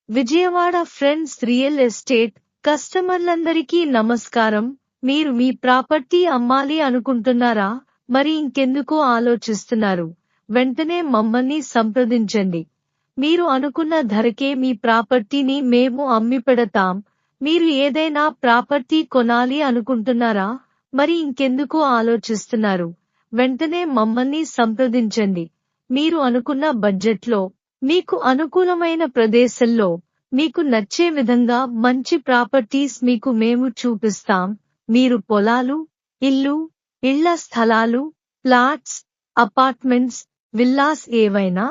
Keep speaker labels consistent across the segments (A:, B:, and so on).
A: Vijayawada friends real estate కస్టమర్లందరికీ నమస్కారం. మీరు మీ property అమ్మాలి అనుకుంటున్నారా? మరి ఇంకెందుకు ఆలోచిస్తున్నారు? వెంటనే మమ్మల్ని సంప్రదించండి. మీరు అనుకున్న ధరకే మీ ప్రాపర్టీని మేము అమ్మిపెడతాం. మీరు ఏదైనా ప్రాపర్టీ కొనాలి అనుకుంటున్నారా? మరి ఇంకెందుకు ఆలోచిస్తున్నారు? వెంటనే మమ్మల్ని సంప్రదించండి. మీరు అనుకున్న బడ్జెట్లో, మీకు అనుకూలమైన ప్రదేశంలో, మీకు నచ్చే విధంగా మంచి ప్రాపర్టీస్ మీకు మేము చూపిస్తాం. మీరు పొలాలు, ఇళ్ల స్థలాలు, ప్లాట్స్, అపార్ట్మెంట్స్, విల్లాస్ ఏవైనా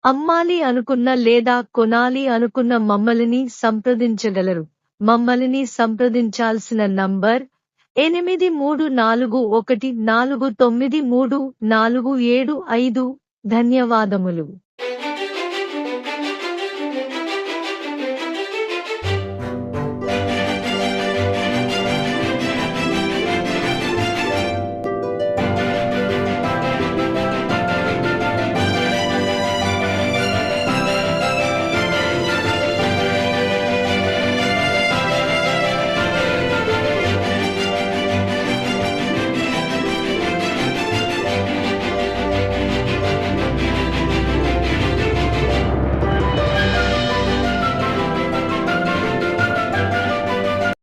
A: అమ్మాలి అనుకున్న లేదా కొనాలి అనుకున్న మమ్మల్ని సంప్రదించగలరు. మమ్మల్ని సంప్రదించాల్సిన నంబర్ 8341493475. ధన్యవాదములు.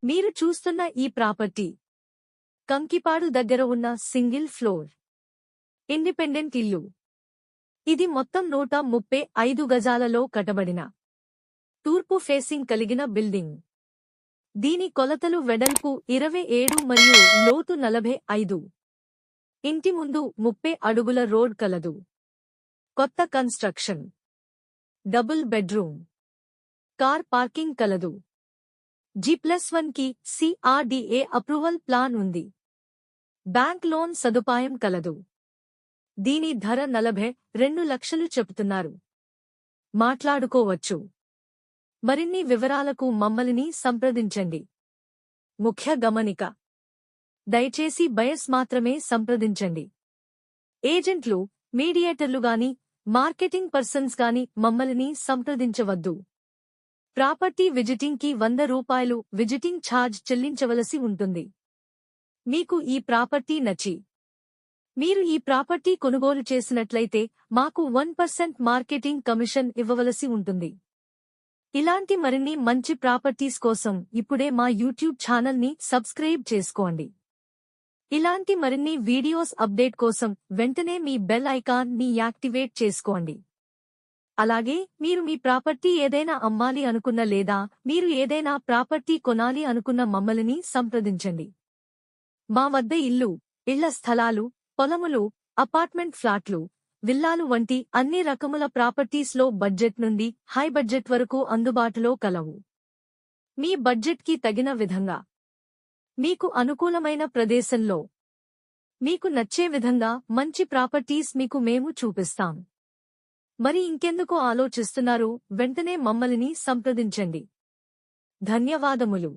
A: మీరు చూస్తున్న ఈ ప్రాపర్టీ కంకిపాడు దగ్గర ఉన్న సింగిల్ ఫ్లోర్ ఇండిపెండెంట్ ఇల్లు. ఇది మొత్తం 135 గజాలలో కట్టబడిన తూర్పు ఫేసింగ్ కలిగిన బిల్డింగ్. దీని కొలతలు వెడల్పు 27 మరియు లోతు 45. ఇంటి ముందు 30 అడుగుల రోడ్ కలదు. కొత్త construction. Double bedroom. Car parking కలదు. G+1 కి CRDA అప్రూవల్ ప్లాన్ ఉంది. బ్యాంక్ లోన్ సదుపాయం కలదు. దీని ధర 42 లక్షలు చెబుతున్నారు. మాట్లాడుకోవచ్చు. మరిన్ని వివరాలకు మమ్మల్ని సంప్రదించండి. ముఖ్య గమనిక: దయచేసి బయర్స్ మాత్రమే సంప్రదించండి. ఏజెంట్లు, మీడియేటర్లు గాని, మార్కెటింగ్ పర్సన్స్ గాని మమ్మల్ని సంప్రదించవద్దు. ప్రాపర్టీ విజిటింగ్ కి ₹100 విజిటింగ్ ఛార్జ్ చెల్లించవలసి ఉంటుంది. మీకు ఈ ప్రాపర్టీ నచ్చి మీరు ఈ ప్రాపర్టీ కొనుగోలు చేసినట్లయితే మాకు 1% మార్కెటింగ్ కమిషన్ ఇవ్వవలసి ఉంటుంది. ఇలాంటి మరిన్ని మంచి ప్రాపర్టీస్ కోసం ఇప్పుడే మా యూట్యూబ్ ఛానల్ని సబ్స్క్రైబ్ చేసుకోండి. ఇలాంటి మరిన్ని వీడియోస్ అప్డేట్ కోసం వెంటనే మీ బెల్ ఐకాన్ ని యాక్టివేట్ చేసుకోండి. అలాగే మీరు మీ ప్రాపర్టీ ఏదైనా అమ్మాలి అనుకున్న లేదా మీరు ఏదైనా ప్రాపర్టీ కొనాలి అనుకున్న మమ్మల్ని సంప్రదించండి. మా వద్ద ఇళ్ల స్థలాలు, పొలములు, అపార్ట్మెంట్ ఫ్లాట్లు, విల్లాలు వంటి అన్ని రకముల ప్రాపర్టీస్లో బడ్జెట్ నుండి హై బడ్జెట్ వరకు అందుబాటులో కలవు. మీ బడ్జెట్కి తగిన విధంగా, మీకు అనుకూలమైన ప్రదేశంలో, మీకు నచ్చే విధంగా మంచి ప్రాపర్టీస్ మీకు మేము చూపిస్తాం. మరి ఇంకెందుకు ఆలోచిస్తున్నారు? వెంటనే మమ్మల్ని సంప్రదించండి. ధన్యవాదములు.